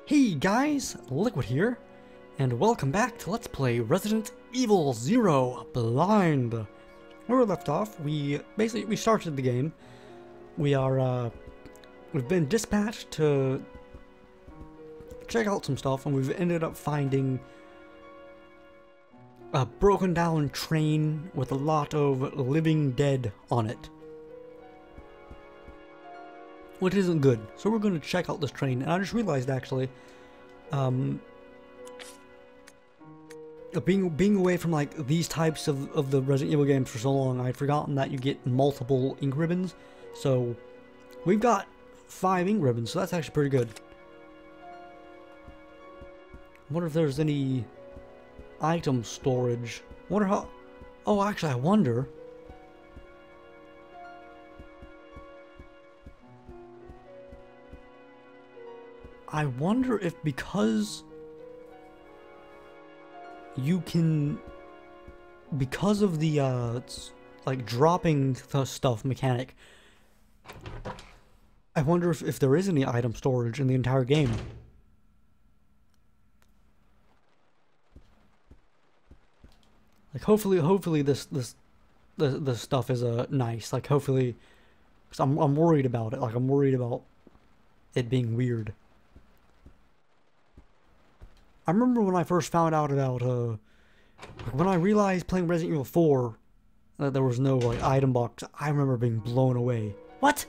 Hey guys, Liquid here, and welcome back to Let's Play Resident Evil 0 Blind. Where we left off, we started the game. We've been dispatched to check out some stuff, and we've ended up finding a broken down train with a lot of living dead on it, which isn't good. So we're going to check out this train, and I just realized actually, being away from like these types of the Resident Evil games for so long, I'd forgotten that you get multiple ink ribbons. So we've got 5 ink ribbons, so that's actually pretty good. I wonder if there's any item storage. Wonder how. Oh, actually, I wonder. I wonder if because you can, because of the like dropping the stuff mechanic, I wonder if there is any item storage in the entire game. Like hopefully this stuff is nice. Like hopefully, cause I'm worried about it. Like I'm worried about it being weird. I remember when I first found out about, when I realized playing Resident Evil 4 that there was no, like, item box, I remember being blown away. What?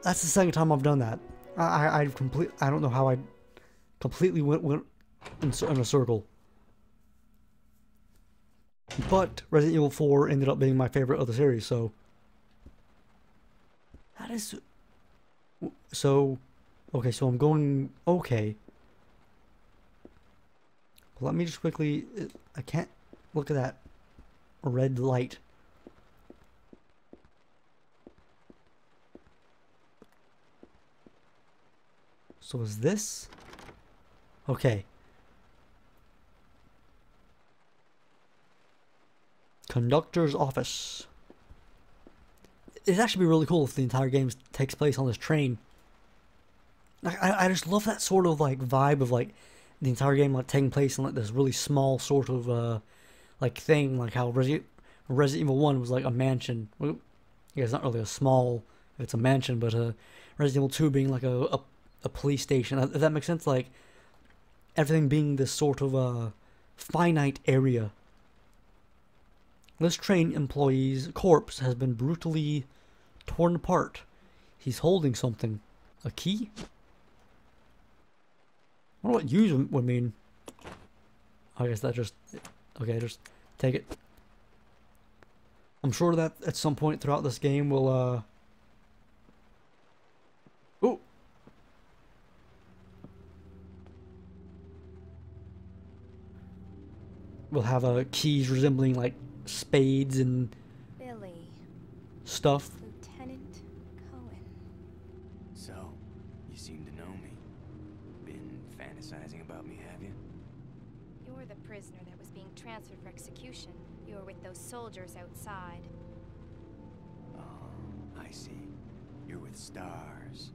That's the second time I've done that. I don't know how I completely went in a circle. But Resident Evil 4 ended up being my favorite of the series, so... That is... So... Okay, so I'm going... Okay. Let me just quickly... I can't look at that red light. So is this... Okay. Conductor's office. It'd actually be really cool if the entire game takes place on this train. I just love that sort of like vibe of like the entire game like taking place in like this really small sort of like thing, like how Resident Evil 1 was like a mansion. Well, yeah, it's not really a small, it's a mansion, but Resident Evil 2 being like a police station. If that makes sense, like everything being this sort of finite area. This train employee's corpse has been brutally torn apart. He's holding something. A key? I wonder what use would mean. I guess that just... Okay, just take it. I'm sure that at some point throughout this game we'll, Ooh! We'll have keys resembling, like, spades and... Billy. Stuff. Lieutenant Coen. So, you seem to know me. Been fantasizing about me, have you? You're the prisoner that was being transferred for execution. You were with those soldiers outside. Oh, I see. You're with stars.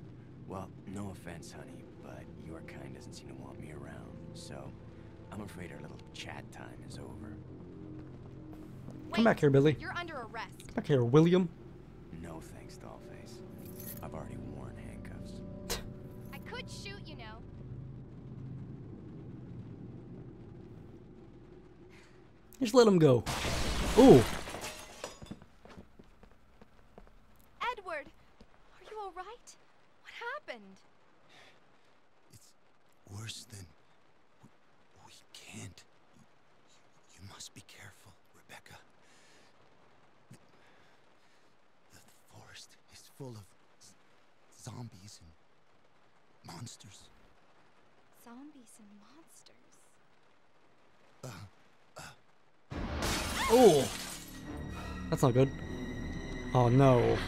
Well, no offense, honey, but your kind doesn't seem to want me around. So, I'm afraid our little chat time is over. Come back here, Billy. You're under arrest. Come back here, William. No thanks, Dollface. I've already worn handcuffs. I could shoot, you know. Just let him go. Ooh. Edward! Are you alright? What happened? It's worse than... We can't. You must be careful, Rebecca. The forest is full of zombies and monsters. Zombies and monsters. Oh! That's not good. Oh no.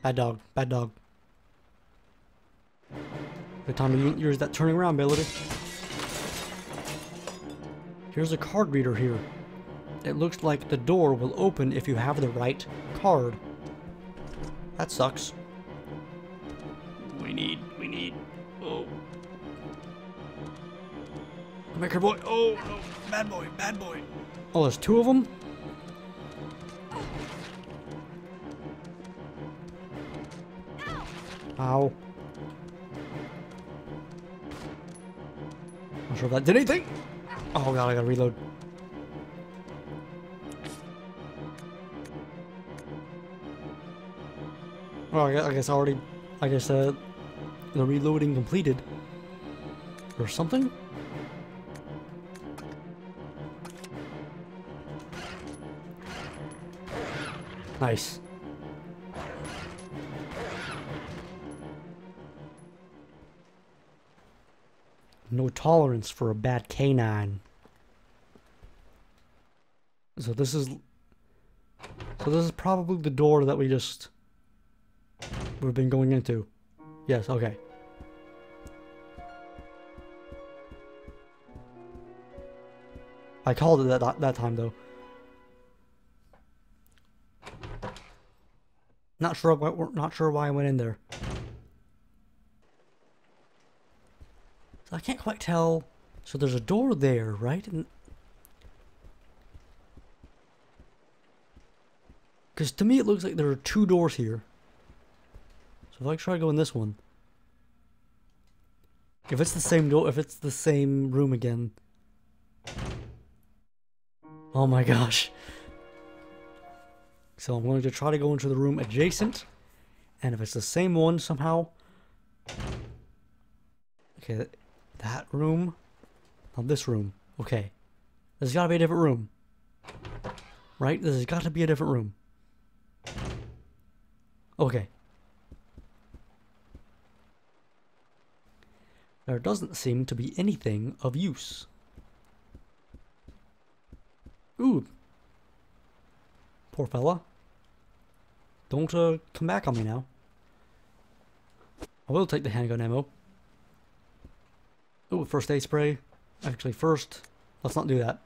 Bad dog. Bad dog. Good time to use that turning around ability. Here's a card reader here. It looks like the door will open if you have the right card. That sucks. speed. Oh. Come here, boy. Oh, no. Bad boy, bad boy. Oh, there's two of them? Ow. Not sure if that did anything. Oh god, I gotta reload. Oh, I guess the reloading completed. Or something? Nice. No tolerance for a bad canine. So this is probably the door that we've been going into. Yes, okay. I called it that time though. Not sure why I went in there. So I can't quite tell. So there's a door there, right? Because to me it looks like there are two doors here. So if I try to go in this one. If it's the same door, if it's the same room again. Oh my gosh. So I'm going to try to go into the room adjacent. And if it's the same one somehow. Okay, that room. Not this room. Okay. There's gotta be a different room. Right? There's gotta be a different room. Okay. There doesn't seem to be anything of use. Ooh. Poor fella. Don't come back on me now. I will take the handgun ammo. Ooh, first aid spray. Actually, first, let's not do that.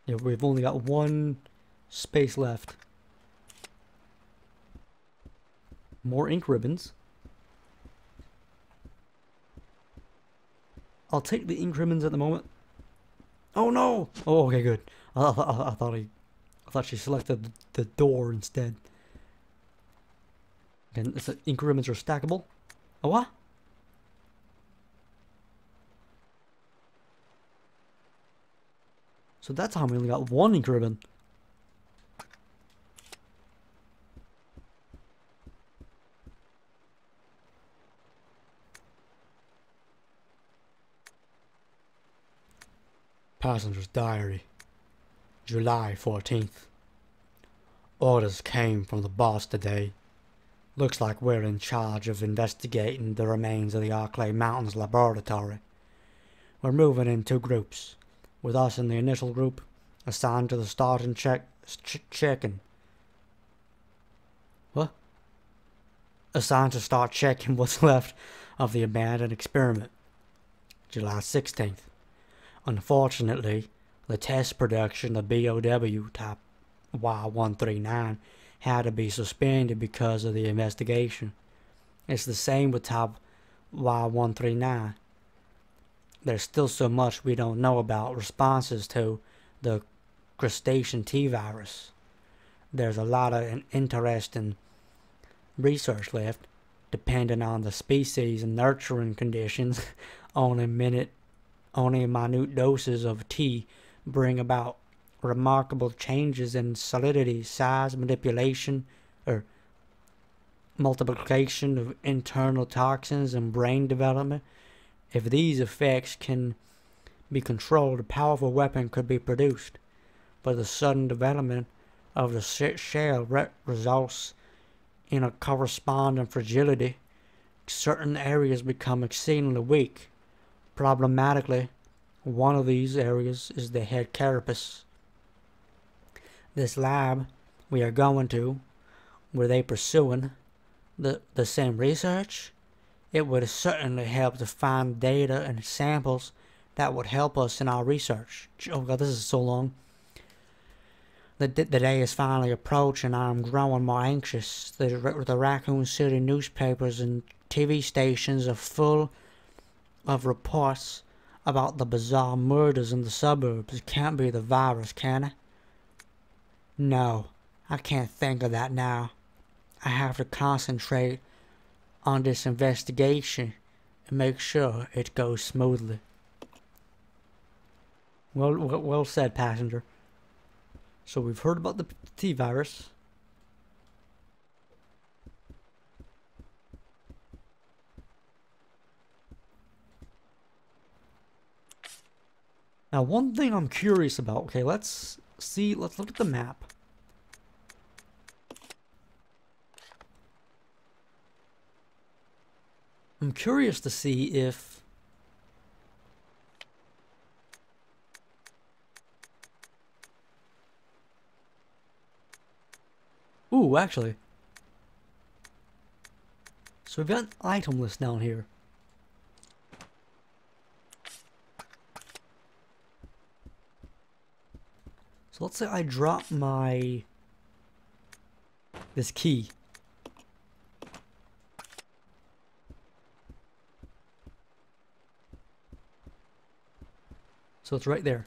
Yeah, we've only got one space left. More ink ribbons. I'll take the ink ribbons at the moment. Oh no! Oh, okay, good. I thought she selected the door instead. And the ink ribbons are stackable. Oh, what? So that time we only got one ink ribbon. Passenger's diary. July 14th. Orders came from the boss today. Looks like we're in charge of investigating the remains of the Arclay Mountains laboratory. We're moving in two groups, with us in the initial group, assigned to the start and checking. What? Assigned to start checking what's left of the abandoned experiment. July 16th. Unfortunately, the test production of BOW type Y139 had to be suspended because of the investigation. It's the same with type Y139. There's still so much we don't know about responses to the crustacean T-virus. There's a lot of interesting research left, depending on the species and nurturing conditions. Only minute doses of T bring about remarkable changes in solidity, size, manipulation, or multiplication of internal toxins and brain development. If these effects can be controlled, a powerful weapon could be produced. But the sudden development of the shell results in a corresponding fragility. Certain areas become exceedingly weak. Problematically, one of these areas is the head carapace. This lab we are going to, were they pursuing the same research? It would certainly help to find data and samples that would help us in our research. Oh god, this is so long. The day is finally approaching. I'm growing more anxious. The Raccoon City newspapers and TV stations are full of reports about the bizarre murders in the suburbs. It can't be the virus, can it? No, I can't think of that now. I have to concentrate on this investigation and make sure it goes smoothly. Well said, passenger. So we've heard about the T virus. Now, one thing I'm curious about. Okay, let's look at the map. I'm curious to see if ooh, actually. So we've got an item list down here. So let's say I drop this key. So it's right there.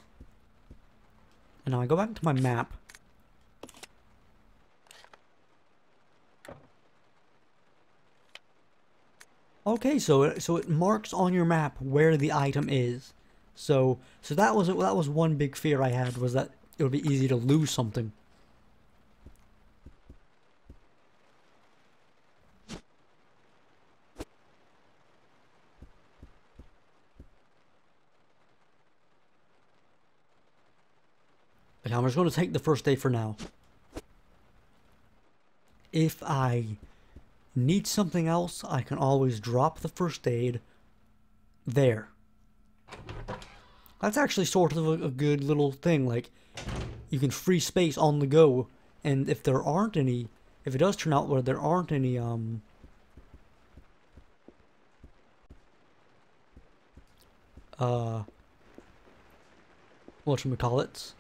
And now I go back to my map. Okay, so it marks on your map where the item is. So that was one big fear I had, was that it would be easy to lose something. But I'm just going to take the first day for now. If I need something else, I can always drop the first aid there. That's actually sort of a good little thing. Like, you can free space on the go, and if there aren't any, if it does turn out where there aren't any whatchamacallits,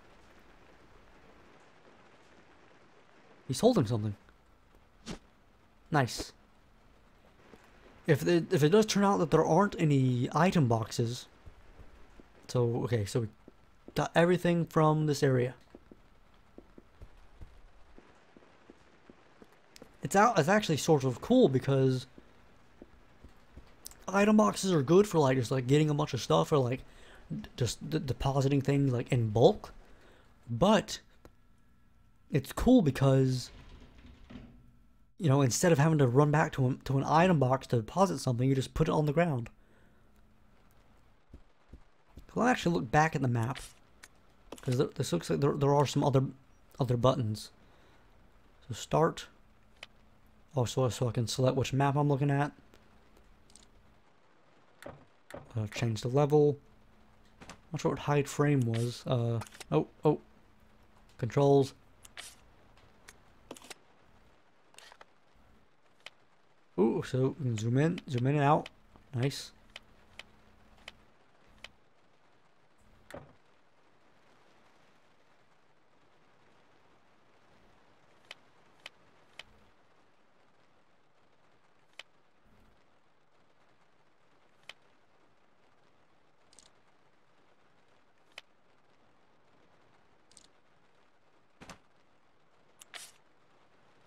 he's holding something. Nice. If it does turn out that there aren't any item boxes, so okay, so we got everything from this area. It's actually sort of cool because item boxes are good for like just like getting a bunch of stuff, or like just depositing things like in bulk. But it's cool because, you know, instead of having to run back to an item box to deposit something, you just put it on the ground. I'll actually look back at the map, because this looks like there are some other buttons. So start. Oh, so I can select which map I'm looking at. Change the level. Not sure what hide frame was. Oh. Controls. Ooh, so we can zoom in and out. Nice.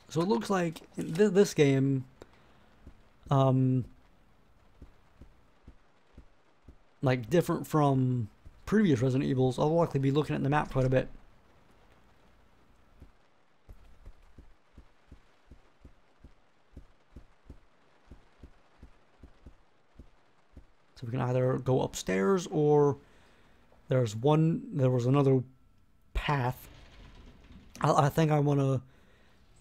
So it looks like in this game, like different from previous Resident Evils, I'll likely be looking at the map quite a bit. So we can either go upstairs, or there was another path. I think I want to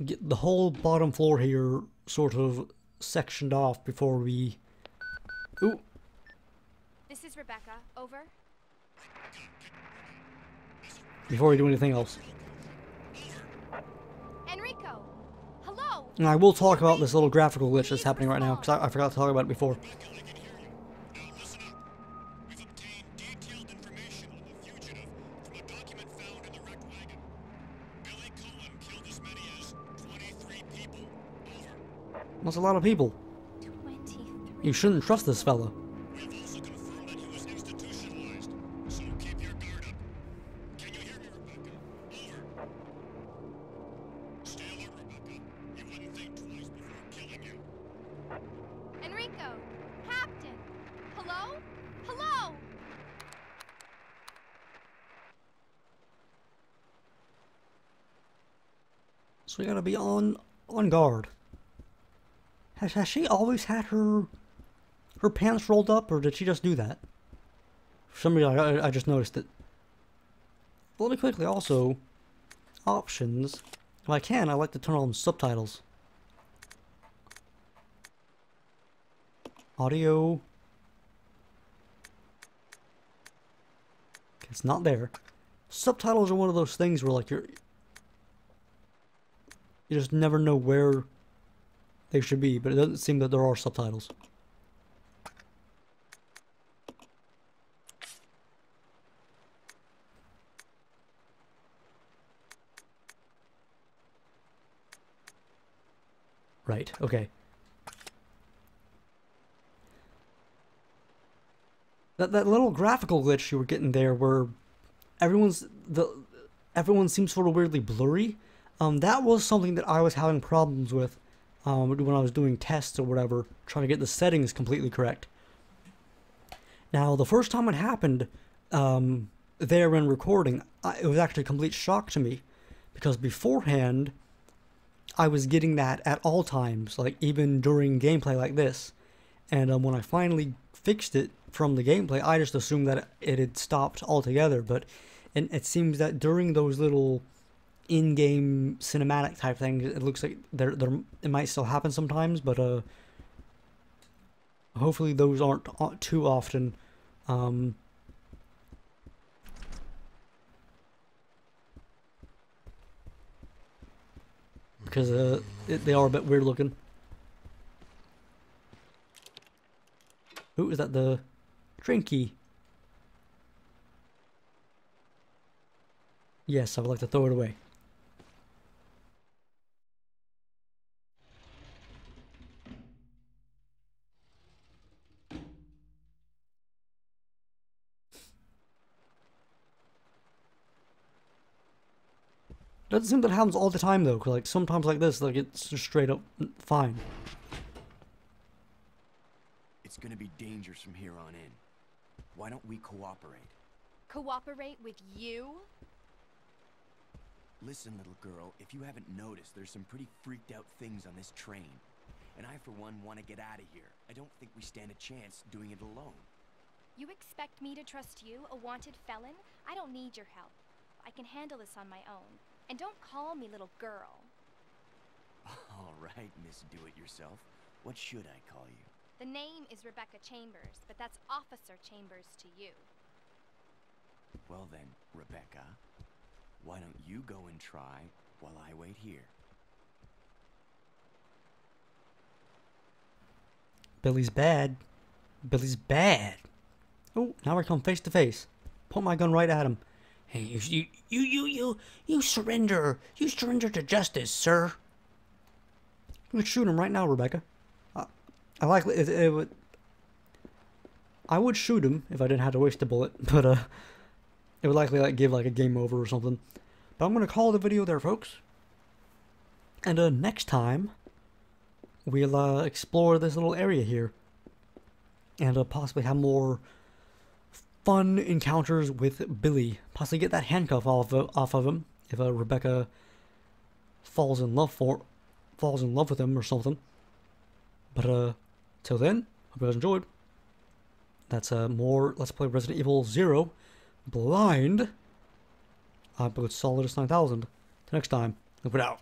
get the whole bottom floor here sort of sectioned off before we... Ooh. This is Rebecca. Over. Before we do anything else. Enrico! Hello! And I will talk about this little graphical glitch that's happening right now, because I forgot to talk about it before. Now listen up. We've obtained detailed information on the fugitive from a document found in the wrecked wagon. Billy That's a lot of people. 23. You shouldn't trust this fella. We've also confirmed that he was institutionalized, so keep your guard up. Can you hear me, Rebecca? Over. Stay alert, Rebecca. You wouldn't think twice before killing you. Enrico! Captain! Hello? Hello? So you gotta be on guard. Has she always had her pants rolled up, or did she just do that? For some reason, I just noticed it. Let me quickly also options. If I can, I like to turn on subtitles. Audio. It's not there. Subtitles are one of those things where like you just never know where they should be, but it doesn't seem that there are subtitles. Right, okay. That little graphical glitch you were getting there where everyone seems sort of weirdly blurry. That was something that I was having problems with when I was doing tests or whatever, trying to get the settings completely correct. Now, the first time it happened there when recording, it was actually a complete shock to me, because beforehand I was getting that at all times, like even during gameplay like this. And when I finally fixed it from the gameplay, I just assumed that it had stopped altogether. But it seems that during those little in-game cinematic type things, it looks like it might still happen sometimes. But hopefully those aren't too often. Because they are a bit weird looking. Ooh, is that the train key? Yes, I would like to throw it away. Doesn't seem that happens all the time though, 'cause like sometimes like this, like it's just straight up fine. It's gonna be dangerous from here on in. Why don't we cooperate? Cooperate with you? Listen, little girl, if you haven't noticed, there's some pretty freaked out things on this train. And I, for one, want to get out of here. I don't think we stand a chance doing it alone. You expect me to trust you, a wanted felon? I don't need your help. I can handle this on my own. And don't call me little girl. All right, Miss Do-It-Yourself. What should I call you? The name is Rebecca Chambers, but that's Officer Chambers to you. Well then, Rebecca, why don't you go and try while I wait here? Billy's bad. Billy's bad. Oh, now we come face to face. Point my gun right at him. Hey, you surrender. You surrender to justice, sir. We could shoot him right now, Rebecca. I likely it would. I would shoot him if I didn't have to waste a bullet, but it would likely like give like a game over or something. But I'm gonna call the video there, folks. And next time we'll explore this little area here, and possibly have more fun encounters with Billy. Possibly get that handcuff off of him if Rebecca falls in love with him or something. But till then, hope you guys enjoyed. That's more Let's Play Resident Evil 0 Blind. But it's Solidus 9000. Till next time, look it out.